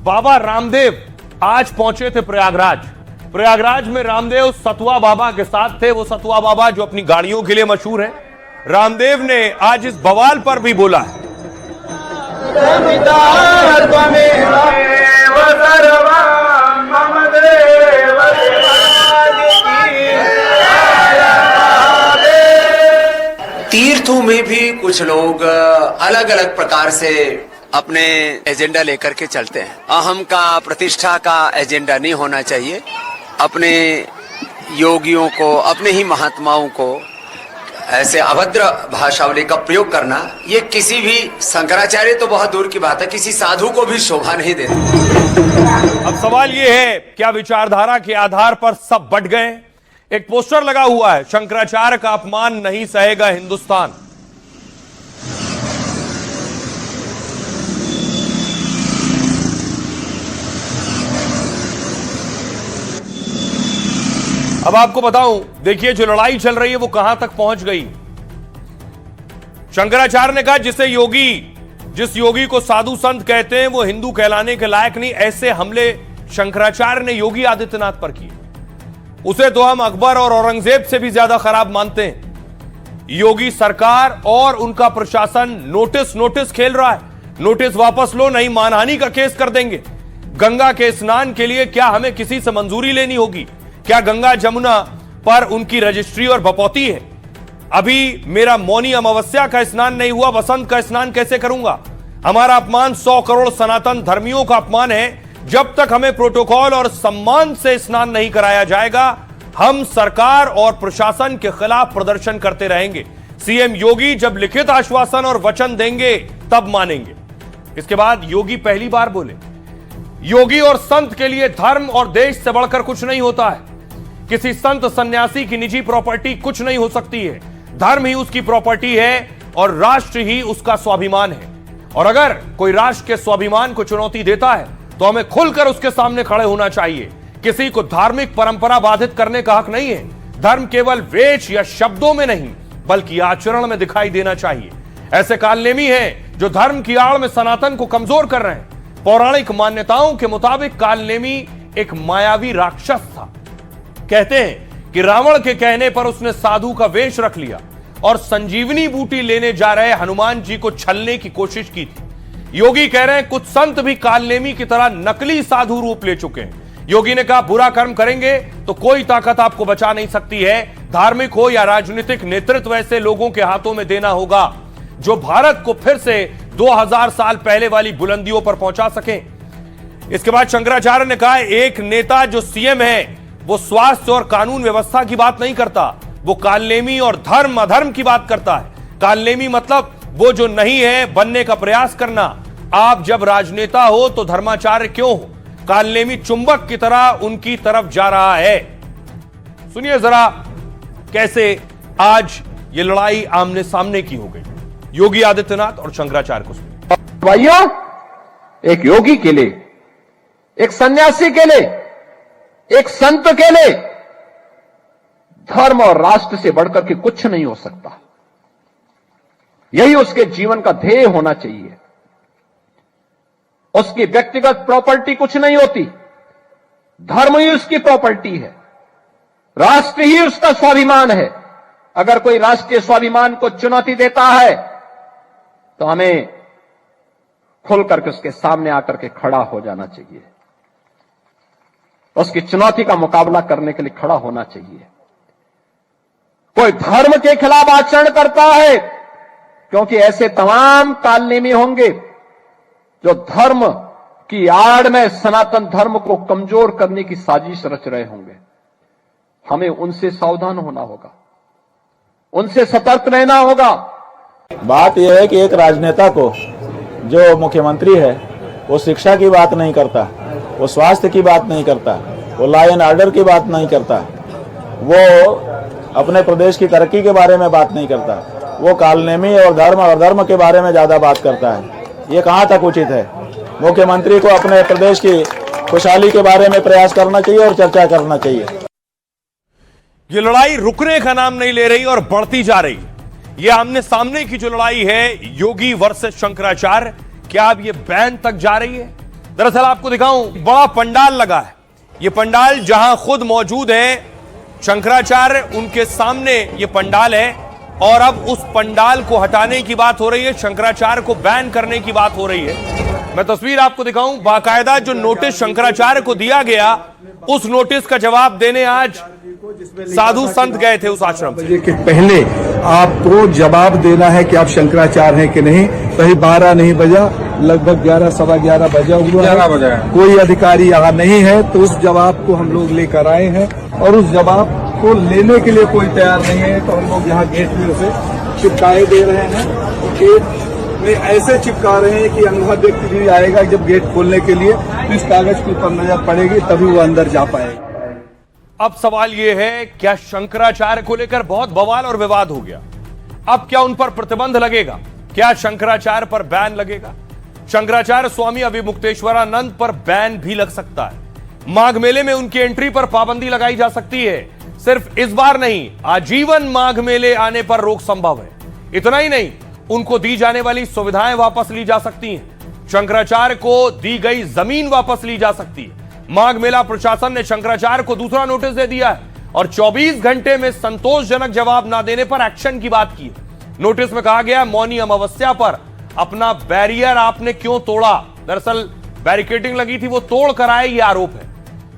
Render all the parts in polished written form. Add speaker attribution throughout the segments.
Speaker 1: बाबा रामदेव आज पहुंचे थे प्रयागराज में रामदेव सतुआ बाबा के साथ थे। वो सतुआ बाबा जो अपनी गाड़ियों के लिए मशहूर है। रामदेव ने आज इस बवाल पर भी बोला है।
Speaker 2: तीर्थों में भी कुछ लोग अलग अलग प्रकार से अपने एजेंडा लेकर के चलते हैं। अहम का, प्रतिष्ठा का एजेंडा नहीं होना चाहिए। अपने योगियों को, अपने ही महात्माओं को ऐसे अभद्र भाषावली का प्रयोग करना, ये किसी भी शंकराचार्य तो बहुत दूर की बात है, किसी साधु को भी शोभा नहीं देता।
Speaker 1: अब सवाल ये है, क्या विचारधारा के आधार पर सब बट गए? एक पोस्टर लगा हुआ है, शंकराचार्य का अपमान नहीं सहेगा हिंदुस्तान। अब आपको बताऊं, देखिए जो लड़ाई चल रही है वो कहां तक पहुंच गई। शंकराचार्य ने कहा जिस योगी को साधु संत कहते हैं वो हिंदू कहलाने के लायक नहीं। ऐसे हमले शंकराचार्य ने योगी आदित्यनाथ पर किए। उसे तो हम अकबर और औरंगजेब से भी ज्यादा खराब मानते हैं। योगी सरकार और उनका प्रशासन नोटिस खेल रहा है। नोटिस वापस लो, नहीं मानहानि का केस कर देंगे। गंगा के स्नान के लिए क्या हमें किसी से मंजूरी लेनी होगी? क्या गंगा जमुना पर उनकी रजिस्ट्री और बपौती है? अभी मेरा मौनी अमावस्या का स्नान नहीं हुआ, वसंत का स्नान कैसे करूंगा? हमारा अपमान 100 करोड़ सनातन धर्मियों का अपमान है। जब तक हमें प्रोटोकॉल और सम्मान से स्नान नहीं कराया जाएगा, हम सरकार और प्रशासन के खिलाफ प्रदर्शन करते रहेंगे। सीएम योगी जब लिखित आश्वासन और वचन देंगे तब मानेंगे। इसके बाद योगी पहली बार बोले, योगी और संत के लिए धर्म और देश से बढ़कर कुछ नहीं होता है। किसी संत सन्यासी की निजी प्रॉपर्टी कुछ नहीं हो सकती है। धर्म ही उसकी प्रॉपर्टी है और राष्ट्र ही उसका स्वाभिमान है। और अगर कोई राष्ट्र के स्वाभिमान को चुनौती देता है तो हमें खुलकर उसके सामने खड़े होना चाहिए। किसी को धार्मिक परंपरा बाधित करने का हक नहीं है। धर्म केवल वेश या शब्दों में नहीं बल्कि आचरण में दिखाई देना चाहिए। ऐसे कालनेमी हैं जो धर्म की आड़ में सनातन को कमजोर कर रहे हैं। पौराणिक मान्यताओं के मुताबिक कालनेमी एक मायावी राक्षस था। कहते हैं कि रावण के कहने पर उसने साधु का वेश रख लिया और संजीवनी बूटी लेने जा रहे हनुमान जी को छलने की कोशिश की थी। योगी कह रहे हैं कुछ संत भी कालनेमी की तरह नकली साधु रूप ले चुके हैं। योगी ने कहा बुरा कर्म करेंगे तो कोई ताकत आपको बचा नहीं सकती है। धार्मिक हो या राजनीतिक नेतृत्व ऐसे लोगों के हाथों में देना होगा जो भारत को फिर से 2000 साल पहले वाली बुलंदियों पर पहुंचा सके। इसके बाद शंकराचार्य ने कहा एक नेता जो सीएम है वो स्वास्थ्य और कानून व्यवस्था की बात नहीं करता, वो कालनेमी और धर्म अधर्म की बात करता है। कालनेमी मतलब वो जो नहीं है बनने का प्रयास करना। आप जब राजनेता हो तो धर्माचार्य क्यों हो? कालनेमी चुंबक की तरह उनकी तरफ जा रहा है। सुनिए जरा कैसे आज ये लड़ाई आमने सामने की हो गई, योगी आदित्यनाथ और शंकराचार्य को सुनिए।
Speaker 3: भाइयों, एक योगी के लिए, एक सन्यासी के लिए, एक संत के लिए धर्म और राष्ट्र से बढ़कर के कुछ नहीं हो सकता। यही उसके जीवन का ध्येय होना चाहिए। उसकी व्यक्तिगत प्रॉपर्टी कुछ नहीं होती। धर्म ही उसकी प्रॉपर्टी है। राष्ट्र ही उसका स्वाभिमान है। अगर कोई राष्ट्रीय स्वाभिमान को चुनौती देता है तो हमें खुल करके उसके सामने आकर के खड़ा हो जाना चाहिए। उसकी चुनौती का मुकाबला करने के लिए खड़ा होना चाहिए। कोई धर्म के खिलाफ आचरण करता है, क्योंकि ऐसे तमाम कालनेमी होंगे जो धर्म की आड़ में सनातन धर्म को कमजोर करने की साजिश रच रहे होंगे। हमें उनसे सावधान होना होगा, उनसे सतर्क रहना होगा।
Speaker 4: बात यह है कि एक राजनेता को, जो मुख्यमंत्री है, वो शिक्षा की बात नहीं करता, वो स्वास्थ्य की बात नहीं करता, वो लॉ एंड ऑर्डर की बात नहीं करता, वो अपने प्रदेश की तरक्की के बारे में बात नहीं करता, वो कालनेमी और धर्म के बारे में ज्यादा बात करता है। ये कहाँ तक उचित है? मुख्यमंत्री को अपने प्रदेश की खुशहाली के बारे में प्रयास करना चाहिए और चर्चा करना चाहिए।
Speaker 1: ये लड़ाई रुकने का नाम नहीं ले रही और बढ़ती जा रही। ये आमने सामने की जो लड़ाई है योगी वर्सेस शंकराचार्य, क्या अब ये बैन तक जा रही है? दरअसल आपको दिखाऊं, बड़ा पंडाल लगा है। ये पंडाल जहां खुद मौजूद है शंकराचार्य, उनके सामने ये पंडाल है और अब उस पंडाल को हटाने की बात हो रही है, शंकराचार्य को बैन करने की बात हो रही है। मैं तस्वीर आपको दिखाऊं, बाकायदा जो नोटिस शंकराचार्य को दिया गया, उस नोटिस का जवाब देने आज साधु संत गए थे उस आश्रम से।
Speaker 5: के पहले आपको जवाब देना है कि आप शंकराचार्य हैं कि नहीं। कहीं 12 नहीं बजा, लगभग 11 सवा 11 बजा हुआ है। कोई अधिकारी यहाँ नहीं है, तो उस जवाब को हम लोग लेकर आए हैं और उस जवाब को लेने के लिए कोई तैयार नहीं है, तो हम लोग यहाँ गेट में उसे चिपकाए दे रहे हैं। तो गेट में ऐसे चिपका रहे हैं कि अंधा व्यक्ति भी आएगा जब गेट खोलने के लिए, तो इस कागज के ऊपर नजर पड़ेगी तभी वो अंदर जा पाएगा।
Speaker 1: अब सवाल यह है, क्या शंकराचार्य को लेकर बहुत बवाल और विवाद हो गया? अब क्या उन पर प्रतिबंध लगेगा? क्या शंकराचार्य पर बैन लगेगा? शंकराचार्य स्वामी अभिमुक्तेश्वरानंद पर बैन भी लग सकता है। माघ मेले में उनकी एंट्री पर पाबंदी लगाई जा सकती है। सिर्फ इस बार नहीं, आजीवन माघ मेले आने पर रोक संभव है। इतना ही नहीं, उनको दी जाने वाली सुविधाएं वापस ली जा सकती हैं। शंकराचार्य को दी गई जमीन वापस ली जा सकती है। माघ मेला प्रशासन ने शंकराचार्य को दूसरा नोटिस दे दिया है और 24 घंटे में संतोषजनक जवाब ना देने पर एक्शन की बात की है। नोटिस में कहा गया, मौनी अमावस्या पर अपना बैरियर आपने क्यों तोड़ा? दरअसल बैरिकेडिंग लगी थी, वो तोड़ कर आए, ये आरोप है।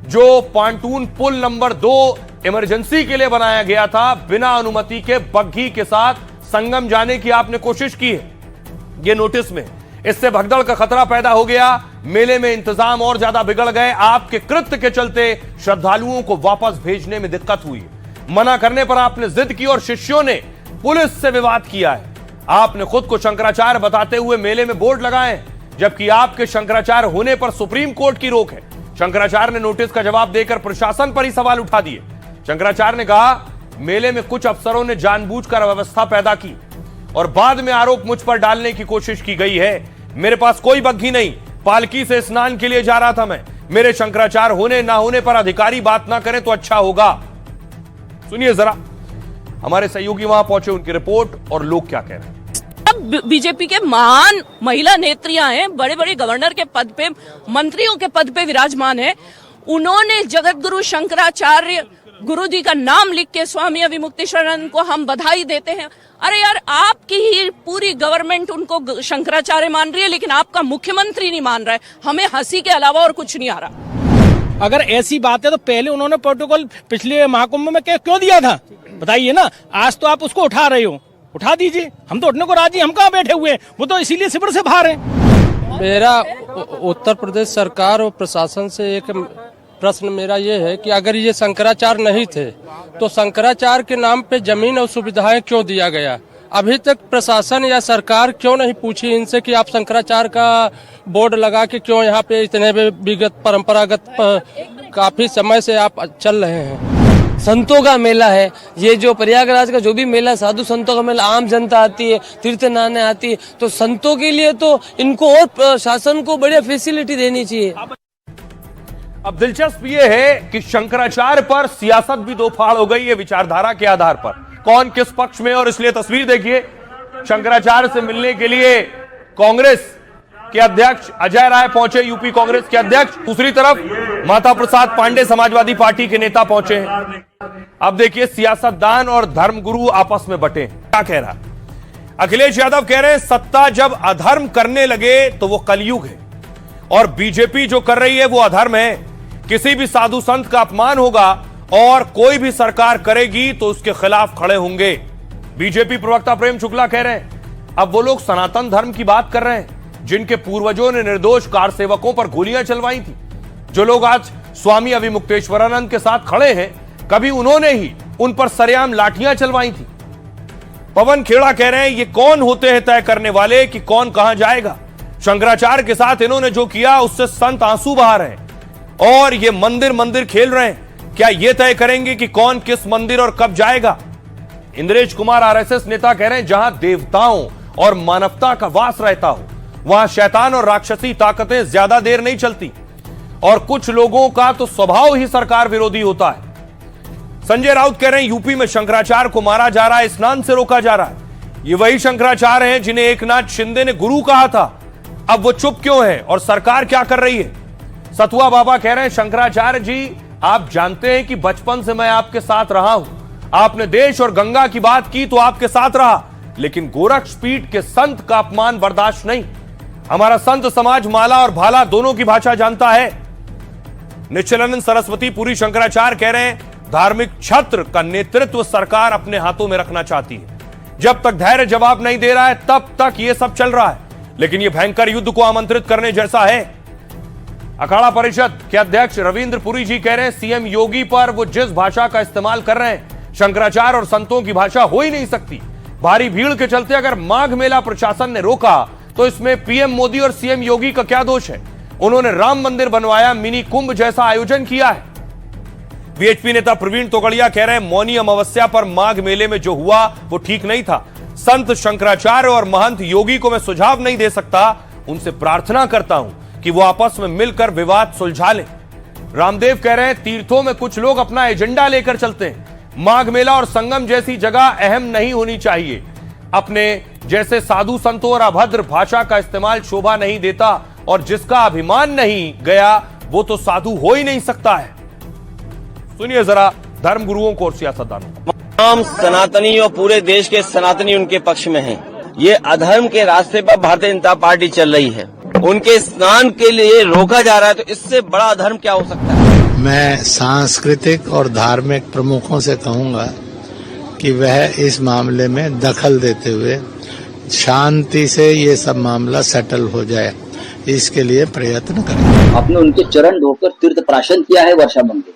Speaker 1: जो पांटून पुल नंबर 2 इमरजेंसी के लिए बनाया गया था, बिना अनुमति के बग्घी के साथ संगम जाने की आपने कोशिश की है, ये नोटिस में। इससे भगदड़ का खतरा पैदा हो गया, मेले में इंतजाम और ज्यादा बिगड़ गए। आपके कृत्य के चलते श्रद्धालुओं को वापस भेजने में दिक्कत हुई। मना करने पर आपने जिद की और शिष्यों ने पुलिस से विवाद किया है। आपने खुद को शंकराचार्य बताते हुए मेले में बोर्ड लगाए, जबकि आपके शंकराचार्य होने पर सुप्रीम कोर्ट की रोक है। शंकराचार्य ने नोटिस का जवाब देकर प्रशासन पर ही सवाल उठा दिए। शंकराचार्य ने कहा, मेले में कुछ अफसरों ने जानबूझकर अव्यवस्था पैदा की और बाद में आरोप मुझ पर डालने की कोशिश की गई है। मेरे पास कोई बग्घी नहीं, पालकी से स्नान के लिए जा रहा था मैं। मेरे शंकराचार्य होने ना होने पर अधिकारी बात ना करें तो अच्छा होगा। सुनिए जरा, हमारे सहयोगी वहां पहुंचे, उनकी रिपोर्ट और लोग क्या कह रहे हैं।
Speaker 6: बीजेपी के महान महिला नेत्रियां हैं, बड़े बड़े गवर्नर के पद पे, मंत्रियों के पद पे विराजमान है। उन्होंने जगत गुरु शंकराचार्य गुरु जी का नाम लिख के स्वामी अभिमुक्तेश्वरानंद को हम बधाई देते हैं। अरे यार, आपकी ही पूरी गवर्नमेंट उनको शंकराचार्य मान रही है, लेकिन आपका मुख्यमंत्री नहीं मान रहा है। हमें हंसी के अलावा और कुछ नहीं आ रहा।
Speaker 7: अगर ऐसी बात है तो पहले उन्होंने प्रोटोकॉल पिछले महाकुंभ में क्यों दिया था, बताइए ना। आज तो आप उसको उठा रहे हो, उठा दीजिए, हम तो उठने को राजी। हम कहाँ बैठे हुए हैं, वो तो इसीलिए शिविर से बाहर है।
Speaker 8: मेरा उत्तर प्रदेश सरकार और प्रशासन से एक प्रश्न मेरा ये है कि अगर ये शंकराचार्य नहीं थे तो शंकराचार्य के नाम पे जमीन और सुविधाएं क्यों दिया गया? अभी तक प्रशासन या सरकार क्यों नहीं पूछी इनसे कि आप शंकराचार्य का बोर्ड लगा के क्यों यहाँ पे इतने विगत परंपरागत काफी समय से आप चल रहे हैं?
Speaker 9: संतों का मेला है ये, जो प्रयागराज का जो भी मेला, साधु संतों का मेला, आम जनता आती है, तीर्थ नहाने आती है, तो संतों के लिए तो इनको और प्रशासन को बढ़िया फैसिलिटी देनी चाहिए।
Speaker 1: अब दिलचस्प ये है कि शंकराचार्य पर सियासत भी दो फाड़ हो गई है विचारधारा के आधार पर, कौन किस पक्ष में। और इसलिए तस्वीर देखिए, शंकराचार्य से मिलने के लिए कांग्रेस के अध्यक्ष अजय राय पहुंचे, यूपी कांग्रेस के अध्यक्ष। दूसरी तरफ माता प्रसाद पांडे समाजवादी पार्टी के नेता पहुंचे हैं। अब देखिए, सियासतदान और धर्मगुरु आपस में बटे। क्या कह रहा अखिलेश यादव? कह रहे हैं सत्ता जब अधर्म करने लगे तो वो कलयुग है, और बीजेपी जो कर रही है वो अधर्म है। किसी भी साधु संत का अपमान होगा और कोई भी सरकार करेगी तो उसके खिलाफ खड़े होंगे। बीजेपी प्रवक्ता प्रेम शुक्ला कह रहे हैं, अब वो लोग सनातन धर्म की बात कर रहे हैं जिनके पूर्वजों ने निर्दोष कार सेवकों पर गोलियां चलवाई थी। जो लोग आज स्वामी अभिमुक्तेश्वरानंद के साथ खड़े हैं, कभी उन्होंने ही उन पर सरेआम लाठियां चलवाई थी। पवन खेड़ा कह रहे हैं, ये कौन होते हैं तय करने वाले कि कौन कहां जाएगा? शंकराचार्य के साथ इन्होंने जो किया उससे संत आंसू बहा रहे हैं और ये मंदिर मंदिर खेल रहे हैं। क्या ये तय करेंगे कि कौन किस मंदिर और कब जाएगा? इंद्रेश कुमार आरएसएस नेता कह रहे हैं, जहां देवताओं और मानवता का वास रहता हो वहां शैतान और राक्षसी ताकतें ज्यादा देर नहीं चलती, और कुछ लोगों का तो स्वभाव ही सरकार विरोधी होता है। संजय राउत कह रहे हैं, यूपी में शंकराचार्य को मारा जा रहा है, स्नान से रोका जा रहा है। ये वही शंकराचार्य हैं जिन्हें एकनाथ शिंदे ने गुरु कहा था। अब वो चुप क्यों है और सरकार क्या कर रही है? सतुआ बाबा कह रहे हैं, शंकराचार्य जी, आप जानते हैं कि बचपन से मैं आपके साथ रहा हूं। आपने देश और गंगा की बात की तो आपके साथ रहा, लेकिन गोरक्षपीठ के संत का अपमान बर्दाश्त नहीं। हमारा संत समाज माला और भाला दोनों की भाषा जानता है। निश्चलानंद सरस्वती पुरी शंकराचार्य कह रहे हैं, धार्मिक छत्र का नेतृत्व सरकार अपने हाथों में रखना चाहती है। जब तक धैर्य जवाब नहीं दे रहा है तब तक यह सब चल रहा है, लेकिन यह भयंकर युद्ध को आमंत्रित करने जैसा है। अखाड़ा परिषद के अध्यक्ष रविंद्र पुरी जी कह रहे हैं, सीएम योगी पर वो जिस भाषा का इस्तेमाल कर रहे हैं, शंकराचार्य और संतों की भाषा हो ही नहीं सकती। भारी भीड़ के चलते अगर माघ मेला प्रशासन ने रोका तो इसमें पीएम मोदी और सीएम योगी का क्या दोष है? उन्होंने राम मंदिर बनवाया, मिनी कुंभ जैसा आयोजन किया है। वीएचपी नेता प्रवीण तोगड़िया कह रहे हैं, मौनी अमावस्या पर माघ मेले में जो हुआ वो ठीक नहीं था। संत शंकराचार्य और महंत योगी को मैं सुझाव नहीं दे सकता, उनसे प्रार्थना करता हूं कि वो आपस में मिलकर विवाद सुलझा लें। रामदेव कह रहे हैं, तीर्थों में कुछ लोग अपना एजेंडा लेकर चलते हैं। माघ मेला और संगम जैसी जगह अहम नहीं होनी चाहिए। अपने जैसे साधु संतों और अभद्र भाषा का इस्तेमाल शोभा नहीं देता, और जिसका अभिमान नहीं गया वो तो साधु हो ही नहीं सकता है। सुनिए जरा धर्म गुरुओं को और सियासतदानों को।
Speaker 10: तमाम सनातनी और पूरे देश के सनातनी उनके पक्ष में हैं। ये अधर्म के रास्ते पर भारतीय जनता पार्टी चल रही है। उनके स्नान के लिए रोका जा रहा है, तो इससे बड़ा अधर्म क्या हो सकता है?
Speaker 11: मैं सांस्कृतिक और धार्मिक प्रमुखों से कहूंगा कि वह इस मामले में दखल देते हुए शांति से ये सब मामला सेटल हो जाए, इसके लिए प्रयत्न करें।
Speaker 12: आपने उनके चरण धोकर तीर्थ प्राशन किया है वर्षा मंदिर,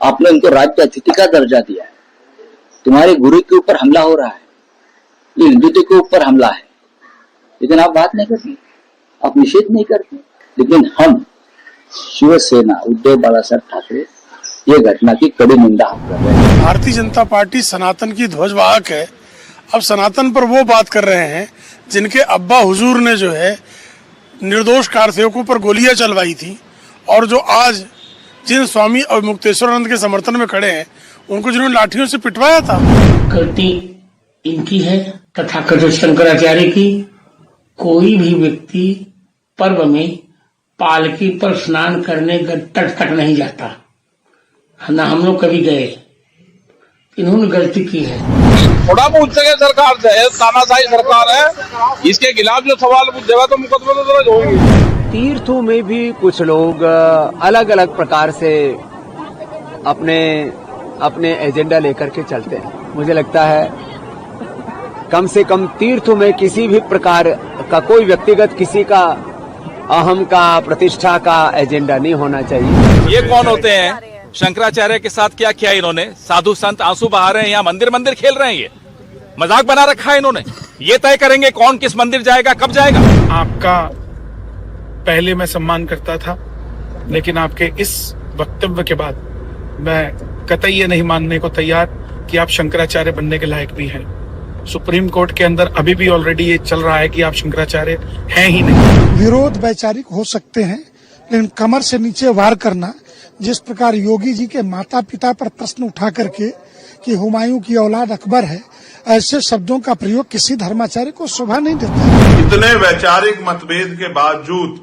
Speaker 12: आपने उनको राज्य अतिथि का दर्जा दिया है। तुम्हारे गुरु के ऊपर हमला हो रहा है, ये हिंदुत्व के ऊपर हमला है, लेकिन आप बात नहीं करते, आप निषेध नहीं करते। लेकिन हम शिवसेना उद्धव बालासाहेब ठाकरे ये घटना की कड़ी निंदा कर रहे हैं।
Speaker 13: भारतीय जनता पार्टी सनातन की ध्वजवाहक है। अब सनातन पर वो बात कर रहे हैं जिनके अब्बा हुजूर ने जो है निर्दोष कारसेवकों पर गोलियां चलवाई थी, और जो आज जिन स्वामी मुक्तेश्वरानंद के समर्थन में खड़े हैं उनको जिन्होंने लाठियों से पिटवाया था।
Speaker 14: गलती इनकी है तथाकथित शंकराचार्य की। कोई भी व्यक्ति पर्व में पालकी पर स्नान करने तट तक नहीं जाता, ना हम लोग कभी गए। इन्होंने गलती की है।
Speaker 15: थोड़ा पूछ सके सरकार से, तानाशाही सरकार है, इसके खिलाफ जो सवाल पूछेगा तो मुकदमे तो दर्ज होंगे।
Speaker 2: तीर्थों में भी कुछ लोग अलग अलग प्रकार से अपने एजेंडा लेकर के चलते हैं। मुझे लगता है कम से कम तीर्थों में किसी भी प्रकार का कोई व्यक्तिगत किसी का अहम का प्रतिष्ठा का एजेंडा नहीं होना चाहिए।
Speaker 15: ये कौन होते हैं? शंकराचार्य के साथ क्या किया इन्होंने? साधु संत आंसू बहा रहे हैं, यहाँ मंदिर मंदिर खेल रहे हैं, ये मजाक बना रखा है इन्होंने। ये तय करेंगे कौन किस मंदिर जाएगा, कब जाएगा।
Speaker 13: आपका पहले मैं सम्मान करता था, लेकिन आपके इस वक्तव्य के बाद मैं कतई ये नहीं मानने को तैयार कि आप शंकराचार्य बनने के लायक भी हैं। सुप्रीम कोर्ट के अंदर अभी भी ऑलरेडी ये चल रहा है कि आप शंकराचार्य हैं ही नहीं।
Speaker 16: विरोध वैचारिक हो सकते हैं, लेकिन कमर से नीचे वार करना, जिस प्रकार योगी जी के माता पिता पर प्रश्न उठा करके कि हुमायूं की औलाद अकबर है, ऐसे शब्दों का प्रयोग किसी धर्माचार्य को शोभा नहीं देता।
Speaker 17: इतने वैचारिक मतभेद के बावजूद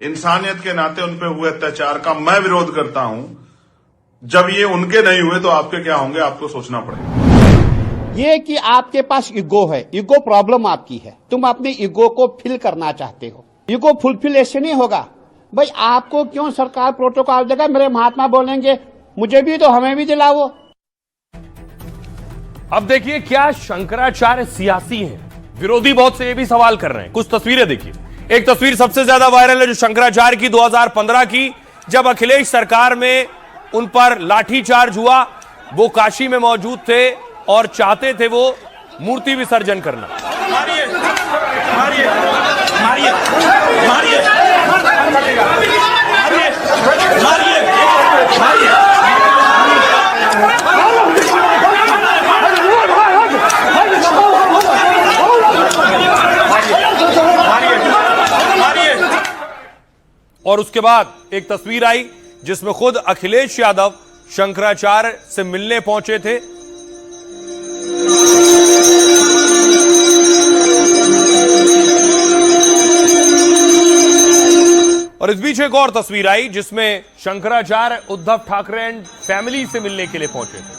Speaker 17: इंसानियत के नाते उन पे हुए अत्याचार का मैं विरोध करता हूं। जब ये उनके नहीं हुए तो आपके क्या होंगे, आपको सोचना पड़ेगा।
Speaker 18: ये कि आपके पास ईगो है, ईगो प्रॉब्लम आपकी है, तुम अपने ईगो को फिल करना चाहते हो। ईगो फुलफिल ऐसे नहीं होगा। भाई आपको क्यों सरकार प्रोटोकॉल देगा? मेरे महात्मा बोलेंगे मुझे भी तो हमें भी दिलाओ।
Speaker 1: अब देखिए क्या शंकराचार्य सियासी हैं? विरोधी बहुत से ये भी सवाल कर रहे हैं। कुछ तस्वीरें देखिए। एक तस्वीर सबसे ज्यादा वायरल है जो शंकराचार्य की 2015 की, जब अखिलेश सरकार में उन पर लाठीचार्ज हुआ। वो काशी में मौजूद थे और चाहते थे वो मूर्ति विसर्जन करना। मारिए, मारिए, मारिए, मारिए, और उसके बाद एक तस्वीर आई जिसमें खुद अखिलेश यादव शंकराचार्य से मिलने पहुंचे थे। और इस बीच एक और तस्वीर आई जिसमें शंकराचार्य उद्धव ठाकरे एंड फैमिली से मिलने के लिए पहुंचे थे।